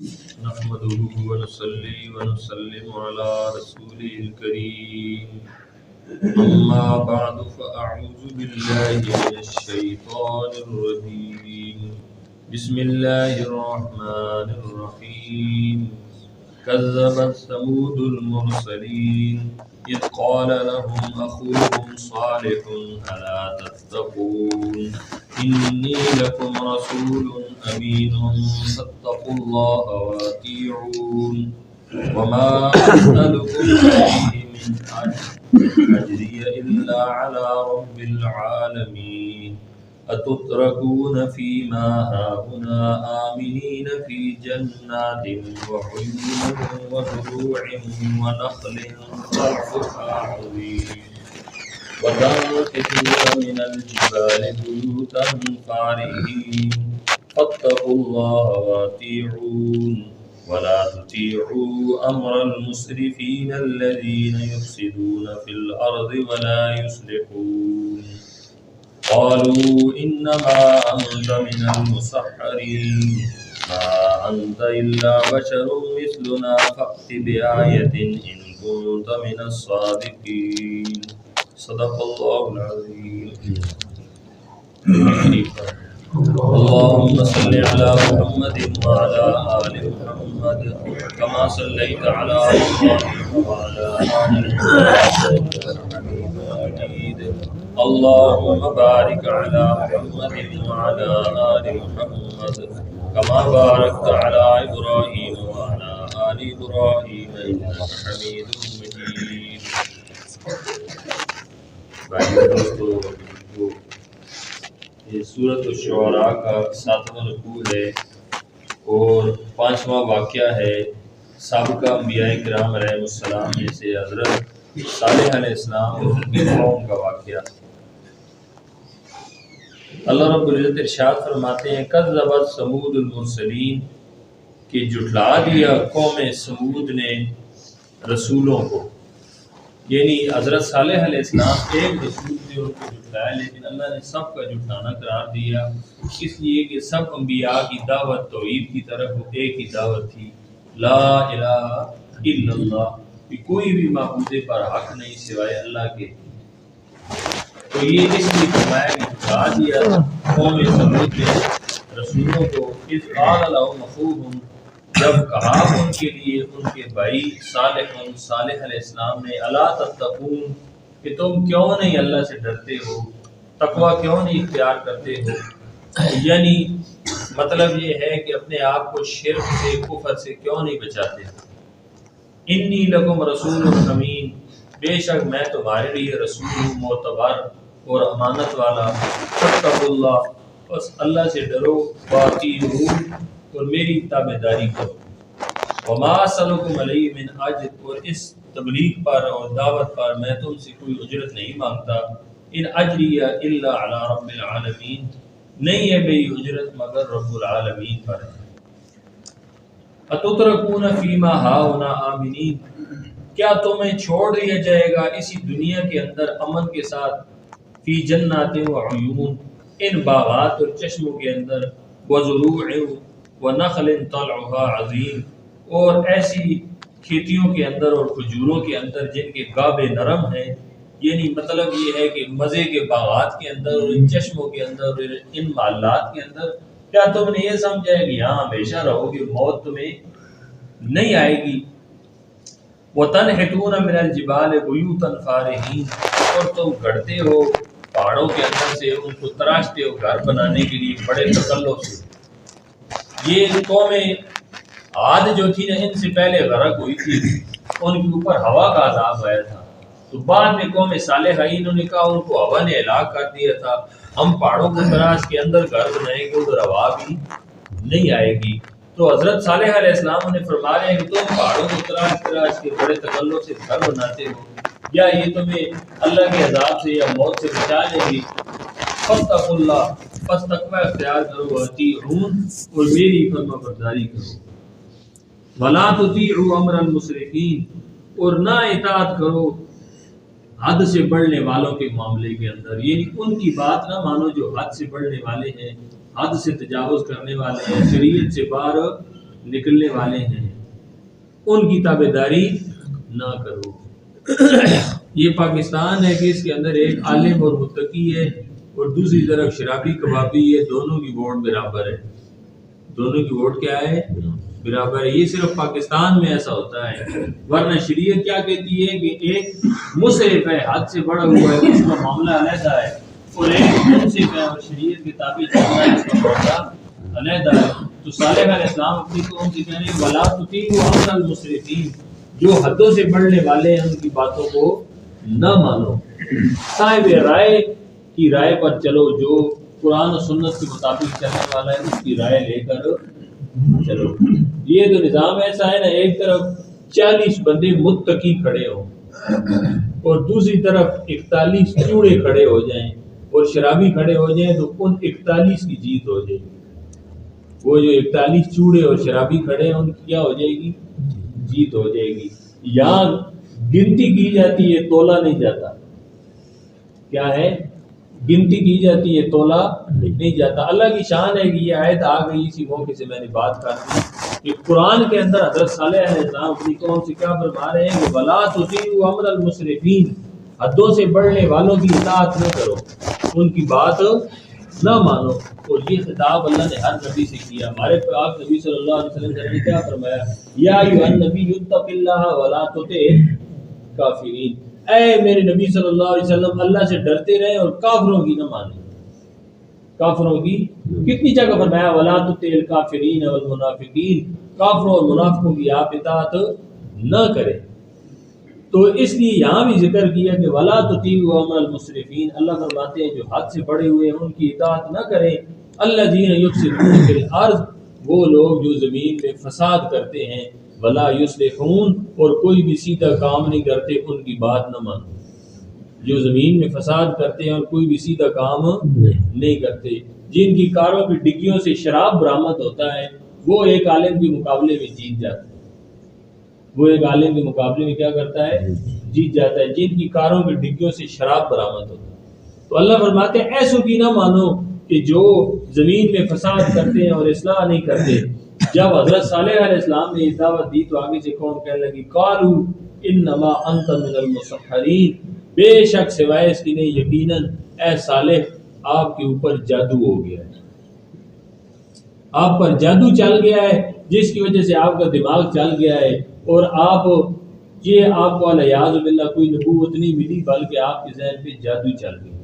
نحمده ونصلي ونسلم على رسوله الكريم أما بعد فأعوذ بالله من الشيطان الرجيم بسم الله الرحمن الرحيم كذبت ثمود المرسلين إذ قال لهم أخوهم صالح ألا تتقون إني لكم رسول أمين فاتقوا الله وأطيعون وما أسألكم عليه من أجري إلا على رب العالمين أتتركون فيما هاهنا آمنين في جنات وعيون وزروع ونخل طلعها عظيم وتنحتون من الجبال بيوتا فارهين فاتقوا الله وأطيعون ولا تطيعوا أمر المسرفين الذين يفسدون في الأرض ولا يصلحون قالوا إنما أنت من المسحرين ما أنت إلا بشر مثلنا فأت بآية إن كنت من الصادقين صدق الله العظيم. اللهم صل على محمد وعلى آل محمد كما صليت على إبراهيم وعلى آل إبراهيم. اللهم بارك على محمد وعلى آل محمد كما باركت على إبراهيم وعلى آل إبراهيم إنك حميد مجيد. یہ سورۃ الشعراء کا 7واں رکوع ہے اور 5واں واقعہ ہے سابقہ انبیاء کرام علیہ السلام میں سے حضرت صالح علیہ السلام اور ان کی قوم کا واقعہ۔ اللہ رب العزت ارشاد فرماتے ہیں کذبت ثمود المرسلین، کہ جھٹلا دیا قوم ثمود نے رسولوں کو، یعنی حضرت صالح علیہ السلام ایک رسول تھے ان کو جھٹلایا، لیکن اللہ نے سب کا جھٹلانا قرار دیا، اس لیے کہ سب انبیاء کی دعوت توحید کی طرف ایک ہی دعوت تھی، لا الہ الا اللہ، کہ کوئی بھی معبود پر حق نہیں سوائے اللہ کے۔ تو یہ اس لیے فرمایا کہ جھٹلا دیا قوم ثمود نے رسولوں کو، اذ قال لهم اخوهم، جب کہا ان کے لیے ان کے بھائی صالح علیہ السلام نے، الا تتقون، کہ تم کیوں نہیں اللہ سے ڈرتے ہو، تقوی کیوں نہیں اختیار کرتے ہو، یعنی مطلب یہ ہے کہ اپنے آپ کو شرک سے کفر سے کیوں نہیں بچاتے۔ انی لکم رسول امین، بے شک میں تمہارے لیے رسول ہوں معتبر اور امانت والا، فاتقوا اللہ، بس اللہ سے ڈرو، واطیعون، اور میری تابعداری کرو، وما اسألکم علیہ من اجر، اور اس تبلیغ پر اور دعوت پر میں تم سے کوئی اجرت نہیں مانگتا، ان اجری الا علی رب العالمین، نہیں ہے میری اجرت مگر رب العالمین پر ہے۔ اتترکون فیما ہاہنا آمنین، کیا تمہیں چھوڑ دیا جائے گا اسی دنیا کے اندر امن کے ساتھ، فی جنات و عیون، ان باغات اور چشموں کے اندر، وزروع ونخل طلعها عظیم، اور ایسی کھیتیوں کے اندر اور کھجوروں کے اندر جن کے گابے نرم ہیں، یعنی مطلب یہ ہے کہ مزے کے باغات کے اندر اور ان چشموں کے اندر اور ان محلات کے اندر، کیا تم نے یہ سمجھا ہے کہ یہاں ہمیشہ رہو گے، موت تمہیں نہیں آئے گی۔ وَتَنْحِتُونَ مِنَ الْجِبَالِ بُيُوتًا فَارِهِينَ، اور تم گڑتے ہو پہاڑوں کے اندر سے، ان کو تراشتے ہو گھر بنانے کے لیے بڑے تکلف سے۔ یہ قوم عاد جو تھی نا، ان سے پہلے غرق ہوئی تھی، ان کے اوپر ہوا کا عذاب آیا تھا، تو بعد میں قوم صالح آئی، انہوں نے کہا ان کو ہوا نے ہلاک کر دیا تھا، ہم پہاڑوں کو تراش کے اندر گھر بنائیں گے، ادھر ہوا بھی نہیں آئے گی۔ تو حضرت صالح علیہ السلام نے فرما رہے ہیں کہ تم پہاڑوں کو تراش کے بڑے تکلف سے گھر بناتے ہو، یا یہ تمہیں اللہ کے عذاب سے یا موت سے بچا لے گی۔ فاتقوا اللہ، پس تقوی اختیار کرو، واطیعون، اور میری فرما برداری کرو، ولا تطیعوا امر المسرفین، اور نہ اطاعت کرو حد سے بڑھنے والوں کے معاملے کے اندر، یعنی ان کی بات نہ مانو جو حد سے بڑھنے والے ہیں، حد سے تجاوز کرنے والے ہیں، شریعت سے باہر نکلنے والے ہیں ان کی تابع داری نہ کرو۔ یہ پاکستان ہے کہ اس کے اندر ایک عالم اور متقی ہے اور دوسری طرف شرابی کبابی ہے، دونوں کی ووٹ برابر ہے، دونوں کی ووٹ کیا ہے؟ برابر ہے۔ یہ صرف پاکستان میں ایسا ہوتا ہے، ورنہ شریعت کیا کہتی ہے کہ ایک مسرف ہے، حد سے بڑا ہوا ہے، اس کا معاملہ علیحدہ ہے، اور ایک منصف ہے اور شریعت کے تابع چلتا ہے، اس کا معاملہ علیحدہ ہے۔ تو صالح علیہ السلام اپنی قوم سے کہنے وَلَا تُطِيعُوا أَمْرَ الْمُسْرِفِينَ، جو حدوں سے بڑھنے والے ہیں ان کی باتوں کو نہ مانو، صاحب رائے کی رائے پر چلو، جو قرآن و سنت کے مطابق چلنے والا ہے اس کی رائے لے کر چلو۔ یہ تو نظام ایسا ہے نا، ایک طرف 40 بندے متقی کھڑے ہوں اور دوسری طرف 41 چوڑے کھڑے ہو جائیں اور شرابی کھڑے ہو جائیں، تو ان 41 کی جیت ہو جائے گی۔ وہ جو 41 چوڑے اور شرابی کھڑے ہیں ان کی کیا ہو جائے گی؟ جیت ہو جائے گی۔ یہاں گنتی کی جاتی ہے، تولا نہیں جاتا۔ کیا ہے؟ گنتی کی جاتی ہے، تولا نہیں جاتا۔ اللہ کی شان ہے کہ یہ آیت آ گئی، اسی موقع سے میں نے بات کر دی کہ قرآن کے اندر حضرت صالح علیہ السلام اپنی قوم سے کیا فرما رہے ہیں کہ وَلَا تُطِيعُوا أَمْرَ الْمُسْرِفِينَ، حدوں سے بڑھنے والوں کی اطاعت نہ کرو، ان کی بات نہ مانو۔ اور یہ خطاب اللہ نے ہر نبی سے کیا۔ ہمارے پاک نبی صلی اللہ علیہ وسلم نے کیا فرمایا؟ یا ایھا النبی اتق اللہ ولا تطع الکافرین، اے میرے نبی صلی اللہ علیہ وسلم اللہ سے ڈرتے رہیں اور کافروں کی نہ مانیں۔ کافروں کی کتنی جگہ فرمایا؟ ولا تطع الکافرین والمنافقین، کافروں اور منافقوں کی آپ اطاعت نہ کریں۔ تو اس لیے یہاں بھی ذکر کیا کہ ولا تطیعوا امر المسرفین، اللہ فرماتے ہیں جو حد سے بڑے ہوئے ہیں ان کی اطاعت نہ کریں۔ الذین یفسدون فی الارض، وہ لوگ جو زمین میں فساد کرتے ہیں، ولا یصلحون، اور کوئی بھی سیدھا کام نہیں کرتے، ان کی بات نہ مانو۔ جو زمین میں فساد کرتے ہیں اور کوئی بھی سیدھا کام نہیں کرتے، جن کی کاروں کی ڈگیوں سے شراب برآمد ہوتا ہے، وہ ایک عالم کے مقابلے میں جیت جاتا ہے۔ وہ ایک عالم کے مقابلے میں کیا کرتا ہے؟ جیت جاتا ہے، جن کی کاروں کی ڈگیوں سے شراب برآمد ہوتا ہے۔ تو اللہ فرماتے ہیں ایسوں کی نہ مانو کہ جو زمین میں فساد کرتے ہیں اور اصلاح نہیں کرتے۔ جب حضرت صالح علیہ السلام نے یہ دعوت دی تو آگے سے قوم کہنے لگی قالوا انما انت من المسحرین، بے شک سوائے اس کی نہیں، یقیناً اے صالح آپ کے اوپر جادو ہو گیا ہے، آپ پر جادو چل گیا ہے، جس کی وجہ سے آپ کا دماغ چل گیا ہے، اور آپ کو الیاذ باللہ کوئی نبوت نہیں ملی بلکہ آپ کے ذہن پہ جادو چل گیا،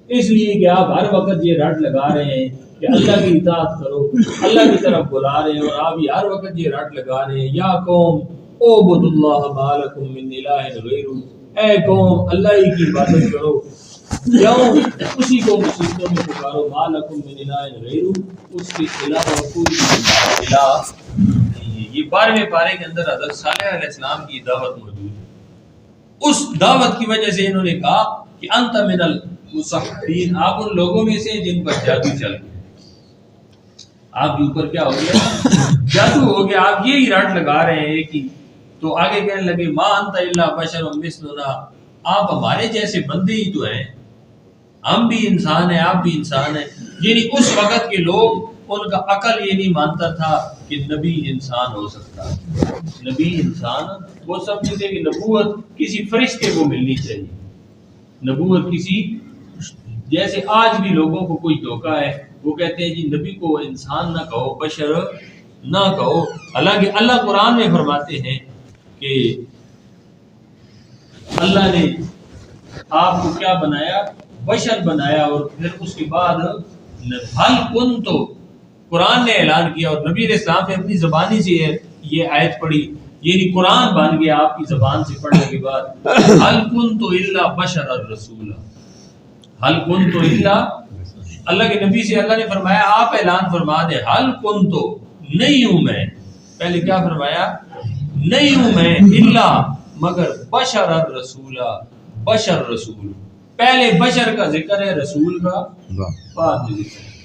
اس لیے کہ آپ ہر وقت یہ رٹ لگا رہے ہیں کہ اللہ کی اطاعت کرو، اللہ کی طرف بلا رہے ہیں، اور آپ یہ ہر وقت یہ رٹ لگا رہے ہیں یا قوم اعبدوا اللہ ما لکم من الہ غیرہ، اے قوم اللہ ہی کی عبادت کرو، کیوں؟ اسی کو مصیبتوں میں پکارو، ما لکم من الہ غیرہ، اس کے علاوہ کوئی الہ نہیں ہے۔ یہ 12ویں پارے کے اندر حضرت صالح علیہ السلام کی دعوت موجود ہے۔ اس دعوت کی وجہ سے انہوں نے کہا کہ انت من المسحرین، آپ ان لوگوں میں سے جن پر جادو چل گیا، آپ کے اوپر کیا ہو گیا؟ جادو ہو گیا، آپ یہی رٹ لگا رہے ہیں کہ تو آگے کہنے لگے ما انت الا بشر مثلنا، آپ ہمارے جیسے بندے ہی تو ہیں، ہم بھی انسان ہیں، آپ بھی انسان ہیں۔ یعنی اس وقت کے لوگ، ان کا عقل یہ نہیں مانتا تھا کہ نبی انسان ہو سکتا، نبی انسان، وہ سمجھتے تھے کہ نبوت کسی فرشتے کو ملنی چاہیے، نبوت کسی، جیسے آج بھی لوگوں کو کوئی دھوکہ ہے، وہ کہتے ہیں جی نبی کو انسان نہ کہو، بشر نہ کہو، حالانکہ اللہ قرآن میں فرماتے ہیں کہ اللہ نے آپ کو کیا بنایا؟ بشر بنایا، اور پھر اس کے بعد حل کن، تو قرآن نے اعلان کیا اور نبی علیہ السلام نے اپنی زبانی سے یہ آیت پڑھی، یعنی قرآن بن گیا آپ کی زبان سے پڑھنے کے بعد، حل کن تو الا بشر الرسول، حل کن تو الا، اللہ کے نبی سے اللہ نے فرمایا آپ اعلان فرما دیں، حل کن تو نہیں ہوں میں، پہلے کیا فرمایا؟ نہیں ہوں میں، الا مگر بشر الرسول، بشر رسول، پہلے بشر کا ذکر ہے، رسول کا بعد میں ذکر ہے۔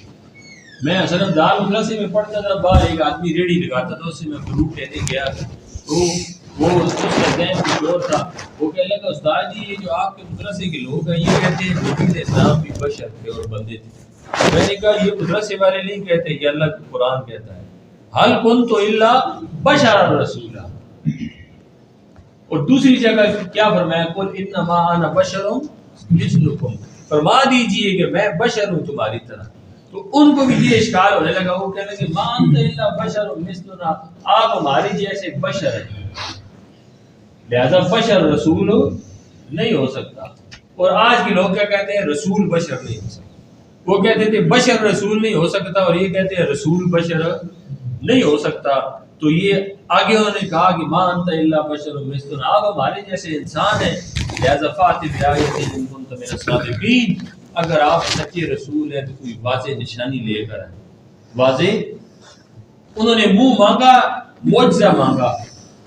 میں صرف دار المدرسے میں پڑھتا تھا، باہر ایک آدمی ریڑھی لگاتا تھا، اس سے میں فروٹ لینے گیا تو وہ اس کا ذہن کچھ اور تھا، وہ کہنے لگا استاد جی یہ جو آپ کے مدرسے کے لوگ ہیں یہ کہتے ہیں نبی علیہ السلام بھی بشر تھے اور بندے تھے۔ میں نے کہا یہ مدرسے والے نہیں کہتے، یہ اللہ کا قرآن کہتا ہے۔ حل کنت الا بشر رسولا. اور دوسری جگہ کیا فرمایا؟ قل انما انا بشر مثلکم، فرما دیجئے کہ میں بشر ہوں تمہاری طرح. تو ان کو بھی یہ اشکال ہونے لگا، وہ کہنے لگے ما انت الا بشر مثلنا، آپ ہمارے جیسے بشر ہیں، لہذا بشر رسول نہیں ہو سکتا. اور آج کے لوگ کیا کہتے ہیں؟ رسول بشر نہیں ہو سکتا. وہ کہتے تھے بشر رسول نہیں ہو سکتا، اور یہ کہتے ہیں رسول بشر نہیں ہو سکتا. تو یہ آگے انہوں نے کہا کہ ما انت الا بشر مثلنا، آپ ہمارے جیسے انسان ہیں، لہذا فاتح بآیۃ ان کنت من الصادقین، اگر آپ سچے رسول ہیں تو کوئی واضح نشانی لے کر آئیں. واضح انہوں نے منہ مانگا، معجزہ مانگا،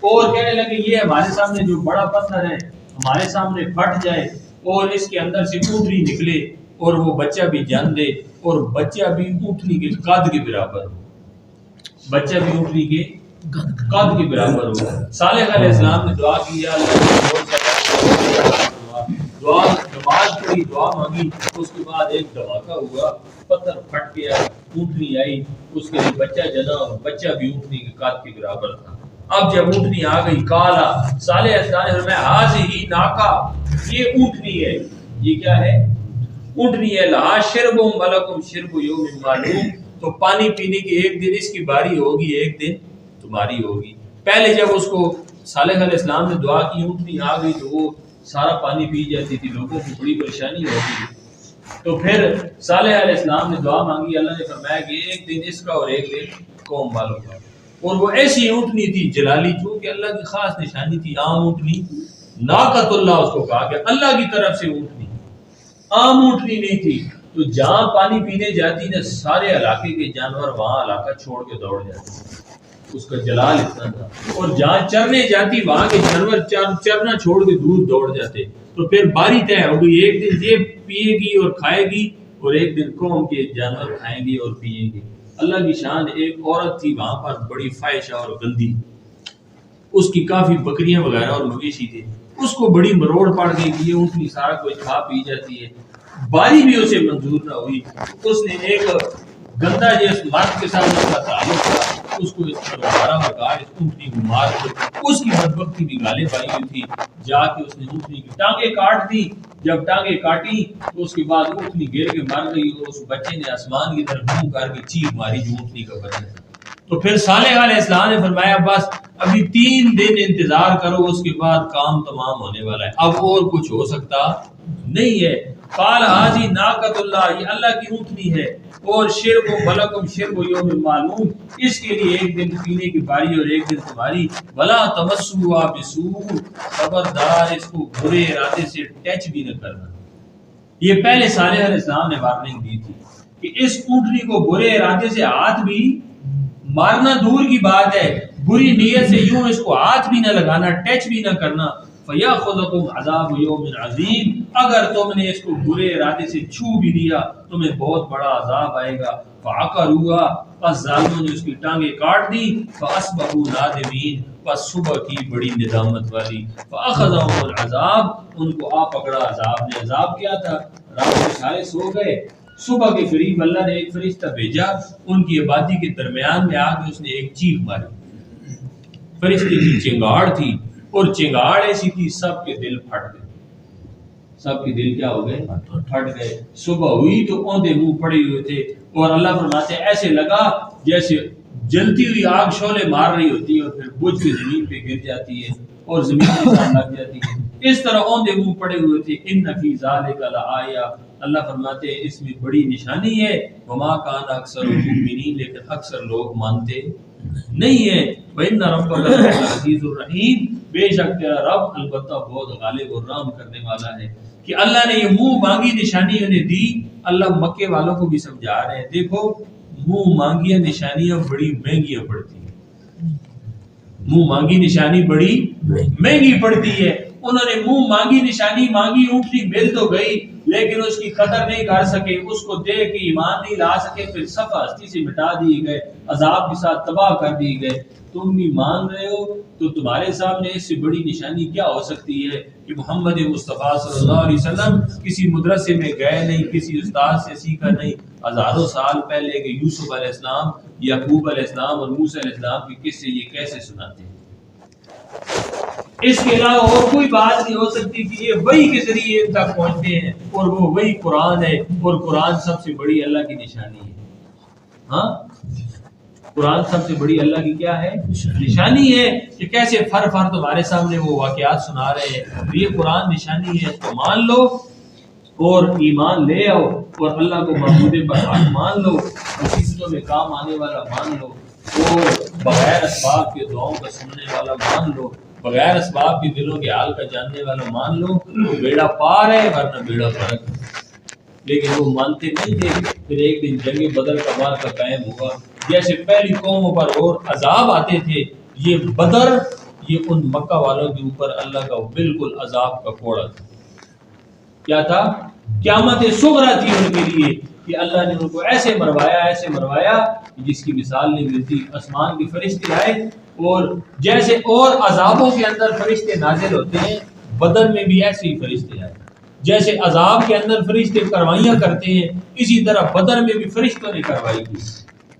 اور کہنے لگے یہ ہمارے سامنے جو بڑا پتھر ہے ہمارے سامنے پھٹ جائے اور اس کے اندر سے اونٹنی نکلے اور وہ بچہ بھی جان دے اور بچہ بھی اونٹنی کے قد کے برابر ہو، بچہ بھی اونٹنی کے قد کے برابر ہو. صالح علیہ السلام نے دعا کی، یا اللہ دعا نماز پڑھی، دعا مانگی، اس کے بعد ایک دھماکہ ہوا، پتھر پھٹ گیا، اونٹنی آئی، اس کے لیے بچہ جنا اور بچہ بھی اونٹنی کے قد کے برابر تھا. اب جب اونٹنی آ گئی، کالا صالح السلام نے فرمایا ہاذہ ناقہ، یہ اونٹنی ہے. یہ کیا ہے؟ اونٹنی ہے. لہا شرب ولکم شرب یوم معلوم، تو پانی پینے کی ایک دن اس کی باری ہوگی، ایک دن تمہاری ہوگی. پہلے جب اس کو صالح علیہ السلام نے دعا کی، اونٹنی آ گئی تو وہ سارا پانی پی جاتی تھی، لوگوں کو بڑی پریشانی ہوتی. تو پھر صالح علیہ السلام نے دعا مانگی، اللہ نے فرمایا کہ ایک دن اس کا اور ایک دن قوم والوں کا. اور وہ ایسی اونٹنی تھی جلالی، جو کہ اللہ کی خاص نشانی تھی. عام اونٹنی، ناقۃ اللہ اس کو کہا کہ اللہ کی طرف سے اونٹنی، عام اونٹنی نہیں تھی. تو جہاں پانی پینے جاتی نا، سارے علاقے کے جانور وہاں علاقہ چھوڑ کے دوڑ جاتے، اس کا جلال اتنا تھا. اور جہاں چرنے جاتی وہاں کے جانور چرنا چھوڑ کے دور دوڑ جاتے. تو پھر باری طے ہو گئی، ایک دن یہ پیے گی اور کھائے گی، اور ایک دن قوم کے جانور کھائیں گے اور پیئیں گے. اللہ کی شان، ایک عورت تھی وہاں پر بڑی فاحشہ اور گندی، اس کی کافی بکریاں وغیرہ اور مویشی تھے. اس کو بڑی مروڑ پڑ گئی کہ یہ اونٹنی سارا کچھ کھا پی جاتی ہے. باری بھی اسے منظور نہ ہوئی. اس نے ایک گندا جس مرد کے ساتھ اس کا تعلق تھا، اس کو اس پر مارا لگا، اس اونٹنی کو مار دو. اس کی بدبختی بھی گالیں پائی ہوئی تھی، جا کے اس نے اونٹنی کی ٹانگیں کاٹ دی. جب ٹانگیں کاٹی تو اس کے بعد اونٹنی گر کے مر گئی، اور اس بچے نے آسمان کی طرف منہ کر کے چیخ ماری جو اونٹنی کا بچہ تھا. تو پھر صالح علیہ السلام نے فرمایا بس ابھی 3 دن انتظار کرو، اس کے بعد کام تمام ہونے والا ہے، اب اور کچھ ہو سکتا نہیں ہے. قال هذه ناقۃ اللہ، یہ اللہ کی اونٹنی ہے، اور شرب ولکم شرب یوم معلوم، اس کے لیے ایک دن پینے کی باری اور ایک دن تمہاری. ولا تمسوا بسوء، خبردار اس کو برے ارادے سے ٹچ بھی نہ کرنا. یہ پہلے صالح علیہ السلام نے وارننگ دی تھی کہ اس اونٹنی کو برے ارادے سے ہاتھ بھی مارنا دور کی بات ہے، بری نیت سے یوں اس کو ہاتھ بھی نہ لگانا، ٹچ بھی نہ کرنا. فَيَأْخُذَكُمْ عَذَابُ يَوْمٍ عَظِيمٍ، اگر تم نے اس کو برے ارادے سے چھو بھی دیا تمہیں بہت بڑا عذاب آئے گا. فَعَقَرُوهَا، پس ظالموں نے اس کی ٹانگیں کاٹ دی. فَأَصْبَحُوا نَادِمِينَ، پس صبح کی بڑی ندامت والی. فَأَخَذَهُمُ الْعَذَابُ، ان کو آ پکڑا عذاب نے. عذاب کیا تھا؟ رات میں سارے سو گئے، صبح کے قریب اللہ نے ایک فرشتہ بھیجا، ان کی آبادی کے درمیان میں آ کے اس نے ایک چیخ ماری. فرشتے کی چنگاڑ تھی، اور چنگاڑ ایسی تھی سب کے دل پھٹ گئے. سب کے دل کیا ہو گئے؟ پھٹ گئے. صبح ہوئی تو اوندے منہ پڑے ہوئے تھے، اور اللہ فرماتے ہیں ایسے لگا جیسے جلتی ہوئی آگ شعلے مار رہی ہوتی ہے اور پھر بجھ کے زمین پہ گر جاتی ہے اور زمین کے ساتھ لگ جاتی ہے. اس طرح اوندے منہ پڑے ہوئے تھے. ان فی ذالک لآیہ، اللہ فرماتے ہیں اس میں بڑی نشانی ہے. وما کان اکثر المؤمنین، لیکن اکثر لوگ مانتے نہیں ہیں. وَإِنَّ رَبَّكَ لَهُوَ الْعَزِيزُ الرَّحِيمُ، بے شک تیرا رب البتہ بہت غالب اور رحم کرنے والا ہے. کہ اللہ نے یہ منہ مانگی نشانی انہیں دی. اللہ مکے والوں کو بھی سمجھا رہے ہیں، دیکھو منہ مانگیاں نشانیاں بڑی مہنگیاں پڑتی ہیں. منہ مانگی نشانی بڑی مہنگی پڑتی ہے. انہوں نے منہ مانگی نشانی مانگی، اونٹنی مل تو گئی لیکن اس کی قدر نہیں کر سکے، اس کو دیکھ کے ایمان نہیں لا سکے. پھر صفحہ ہستی سے مٹا دیے گئے، عذاب کے ساتھ تباہ کر دیے گئے. تم بھی مان رہے ہو تو تمہارے سامنے اس سے بڑی نشانی کیا ہو سکتی ہے کہ محمد مصطفیٰ صلی اللہ علیہ وسلم کسی مدرسے میں گئے نہیں، کسی استاد سے سیکھا نہیں. ہزاروں سال پہلے کہ یوسف علیہ السلام یعقوب علیہ السلام اور موسیٰ علیہ السلام کے قصے یہ کیسے سناتے ہیں. اس کے علاوہ اور کوئی بات نہیں ہو سکتی کہ یہ وحی کے ذریعے ان تک پہنچتے ہیں اور وہ وہی قرآن ہے اور قرآن سب سے بڑی اللہ کی نشانی ہے. ہاں قرآن سب سے بڑی اللہ کی کیا ہے نشانی ہے کہ کیسے فر تمہارے سامنے وہ واقعات سنا رہے ہیں. یہ قرآن نشانی ہے, اس کو مان لو اور ایمان لے آؤ اور اللہ کو معبود برحق مان لو, مصیبتوں میں کام آنے والا مان لو اور بغیر اسباب کے دعاؤں کا سننے والا مان لو, بغیر اسباب کے دلوں کے حال کا جاننے والا مان لو. تو بیڑا پار ہے ورنہ بیڑا فرق. لیکن وہ مانتے نہیں تھے. پھر ایک دن جنگ بدر کا واقعہ قائم ہوا. جیسے پہلی قوموں پر اور عذاب آتے تھے, یہ بدر یہ ان مکہ والوں کے اوپر اللہ کا بالکل عذاب کا کوڑا تھا. کیا تھا؟ قیامت صغریٰ تھی ان کے لیے کہ اللہ نے ان کو ایسے مروایا جس کی مثال نہیں ملتی. آسمان کے فرشتے آئے اور جیسے اور عذابوں کے اندر فرشتے نازل ہوتے ہیں, بدر میں بھی ایسے ہی فرشتے آئے. جیسے عذاب کے اندر فرشتے کروائیاں کرتے ہیں, اسی طرح بدر میں بھی فرشتوں نے کروائی کی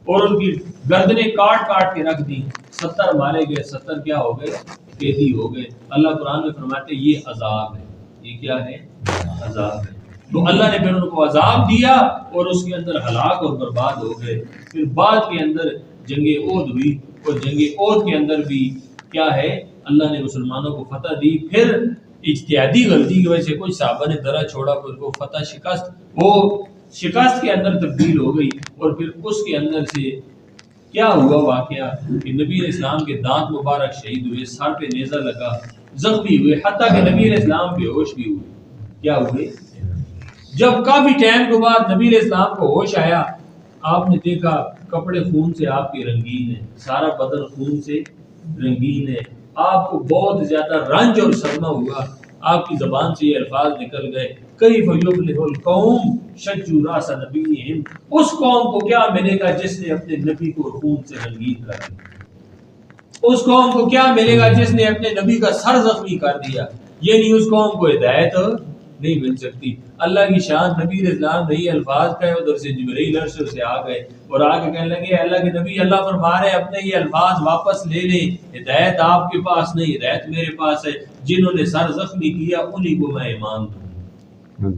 اور ان کی گردنیں کاٹ کے رکھ دی. 70 مارے گئے, 70 کیا ہو گئے؟ قیدی ہو گئے. اللہ قرآن میں فرماتے ہیں یہ عذاب ہے. یہ کیا ہے؟ عذاب ہے. تو اللہ نے پھر ان کو عذاب دیا اور اس کے اندر ہلاک اور برباد ہو گئے. پھر بعد کے اندر جنگ احد ہوئی اور جنگ احد کے اندر بھی کیا ہے اللہ نے مسلمانوں کو فتح دی. پھر اجتہادی غلطی کی وجہ سے کچھ صحابہ نے درہ چھوڑا, پھر کو فتح شکست کے اندر تبدیل ہو گئی. اور پھر اس کے اندر سے کیا ہوا واقعہ کہ نبی علیہ السلام کے دانت مبارک شہید ہوئے, سر پہ نیزہ لگا, زخمی ہوئے, حتیٰ کہ نبی علیہ السلام بے ہوش بھی ہوئے. کیا ہوئے؟ جب کافی ٹائم کے بعد نبی علیہ السلام کو ہوش آیا, آپ نے دیکھا کپڑے خون سے آپ کے رنگین ہیں, سارا بدن خون سے رنگین ہے. آپ کو بہت زیادہ رنج اور صدمہ ہوا. آپ کی زبان سے یہ الفاظ نکل گئے, کیف یفلح القوم شجوا راس نبیہم. اس قوم کو کیا ملے گا جس نے اپنے نبی کو خون سے رنگین کر دیا؟ اس قوم کو کیا ملے گا جس نے اپنے نبی کا سر زخمی کر دیا؟ یعنی اس قوم کو ہدایت نہیں مل سکتی. اللہ کی شان نبی علیہ السلام نے یہ الفاظ کہے, ادھر سے جبرائیل عرش سے آ گئے اور آ کے کہنے لگے اللہ کے نبی, اللہ فرما رہے اپنے یہ الفاظ واپس لے لیں, ہدایت آپ کے پاس نہیں, ہدایت میرے پاس ہے. جنہوں نے سر زخمی کیا انہی کو میں ایمان دوں.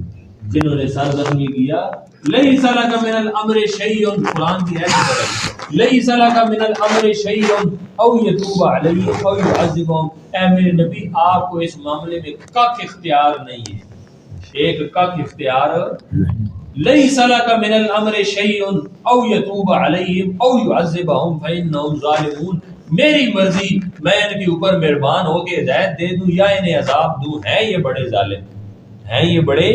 جنہوں نے سر زخمی کیا, لیس لک من الامر شیء, قرآن کی ایسی طرف لیس لک من الامر شیء او یتوب علیہم او یعذبہم. اے میرے نبی آپ کو اس معاملے میں کک اختیار نہیں ہے, ایک کک اختیار. لیس لک من الامر شیء او یتوب علیہم او یعذبہم فانہم ظالمون. میری مرضی, میں ان کے اوپر مہربان ہو کے ہدایت دے دوں یا انہیں عذاب دوں. ہیں یہ بڑے ظالم, ہیں یہ بڑے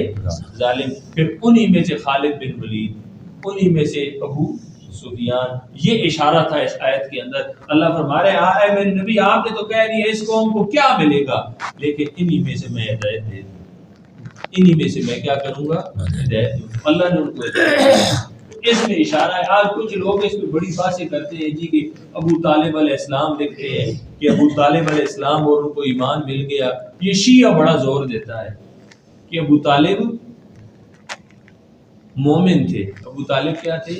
ظالم. پھر انہی میں سے خالد بن ولید, انہی میں سے ابو سفیان. یہ اشارہ تھا اس آیت کے اندر. اللہ فرما رہے اے میرے نبی آپ نے تو کہہ دیا اس قوم کو کیا ملے گا, لیکن انہی میں سے میں ہدایت دے دوں, انہی میں سے میں کیا کروں گا, ہدایت دوں. اللہ نے ان کو ہدایت. اس میں اشارہ ہے. آج کچھ لوگ اس میں بڑی باتیں کرتے ہیں جی کہ ابو طالب علیہ السلام لکھتے ہیں کہ ابو طالب علیہ السلام اور ان کو ایمان مل گیا. یہ شیعہ بڑا زور دیتا ہے کہ ابو طالب مومن تھے. ابو طالب کیا تھے؟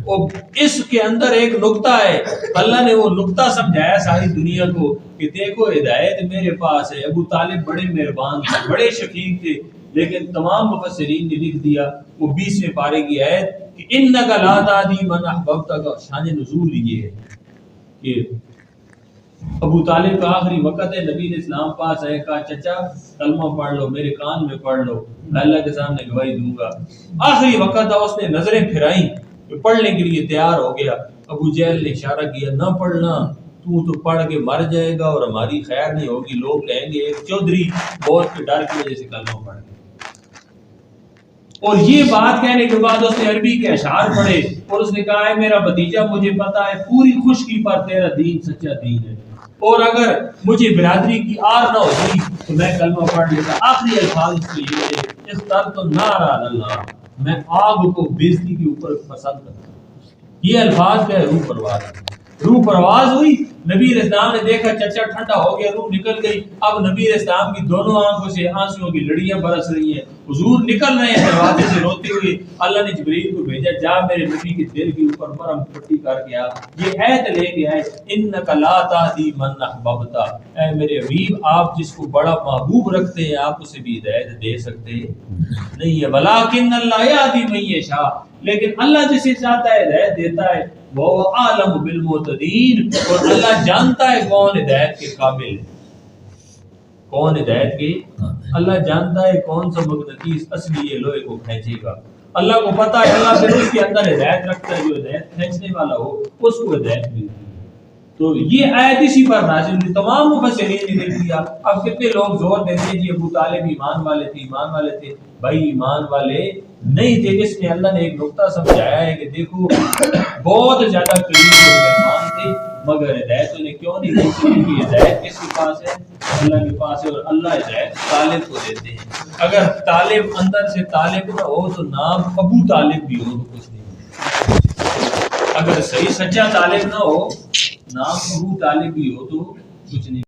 اور اس کے اندر ایک نقطہ ہے, اللہ نے وہ نقطہ سمجھایا ساری دنیا کو کہ دیکھو ہدایت میرے پاس ہے. ابو طالب بڑے مہربان تھے, بڑے شفیق تھے, لیکن تمام مفسرین نے لکھ دیا وہ 20ویں پارے کی آیت کہ انک لا تہدی من احببت کا شان نزول یہ ہے کہ ابو طالب کا آخری وقت ہے, نبی علیہ السلام پاس ہے, کہا چچا کلمہ پڑھ لو, میرے کان میں پڑھ لو, میں اللہ کے سامنے گواہی دوں گا. آخری وقت تھا, اس نے نظریں پھرائیں, پڑھنے کے لیے تیار ہو گیا. ابو جہل نے اشارہ کیا نہ پڑھنا, تو پڑھ کے مر جائے گا اور ہماری خیر نہیں ہوگی. لوگ کہیں گے ایک چودھری موت کے ڈر کی وجہ سے کلمہ پڑھ گیا. اور یہ بات کہنے کے بعد اس نے عربی کے اشعار پڑھے اور اس نے کہا ہے میرا بھتیجا مجھے پتا ہے پوری خشکی پر تیرا دین سچا دین ہے, اور اگر مجھے برادری کی آر نہ ہوتی تو میں کلمہ پڑھ لیتا. آخری الفاظ اس کے یہ ہے اخترت النار علی اللہ, میں آگ کو بےزتی کے اوپر پسند کرتا ہوں. یہ الفاظ کا روح پرواز ہے. روح پرواز ہوئی، نبی علیہ السلام نے دیکھا چچا ٹھنڈا ہو گیا، روح نکل گئی، اب نبی علیہ السلام کی دونوں آنکھوں سے آنسوؤں کی لڑیاں برس رہی ہیں، حضور نکل رہے ہیں دروازے سے روتے ہوئے۔ اللہ نے جبریل کو بھیجا، جا میرے نبی کے دل کے اوپر مرہم پٹی کر کے آ، یہ عہد لے کے آئے، انک لا تہدی من احببت، اے میرے حبیب آپ جس کو بڑا محبوب رکھتے ہیں آپ اسے بھی ہدایت دے سکتے نہیں ہے، ولیکن اللہ یہدی من یشاء، لیکن اللہ جسے چاہتا ہے ہدایت دیتا ہے، وہ عالم بالمعتدین، اور اللہ جانتا ہے کون ہدایت کے قابل ہے، کون ہدایت کے، اللہ جانتا ہے کون سا مقناطیس اصلی یہ لوہے کو کھینچے گا، اللہ کو پتا ہے، اللہ پھر اس کے اندر ہدایت رکھتا ہے، جو ہدایت کھینچنے والا ہو اس کو ہدایت ملتی ہے۔ تو یہ آیت اسی پر نازل ہوئی، تمام مفسرین نے لکھ دیا۔ اب کتنے لوگ زور دیتے ہیں جی ابو طالب ایمان والے تھے، ایمان والے تھے، بھائی ایمان والے نہیں تھے، جس میں اللہ نے ایک نقطہ سمجھایا ہے کہ دیکھو بہت زیادہ قریب مسلمان تھے مگر ہدایت انہیں کیوں نہیں دی، کیونکہ ہدایت کس کے پاس ہے؟ اللہ کے پاس ہے، اور اللہ ہدایت طالب کو دیتے ہیں۔ اگر طالب اندر سے طالب نہ ہو تو نام ابو طالب بھی ہو تو کچھ نہیں، اگر صحیح سچا طالب نہ ہو، نام ابو طالب بھی ہو تو کچھ نہیں۔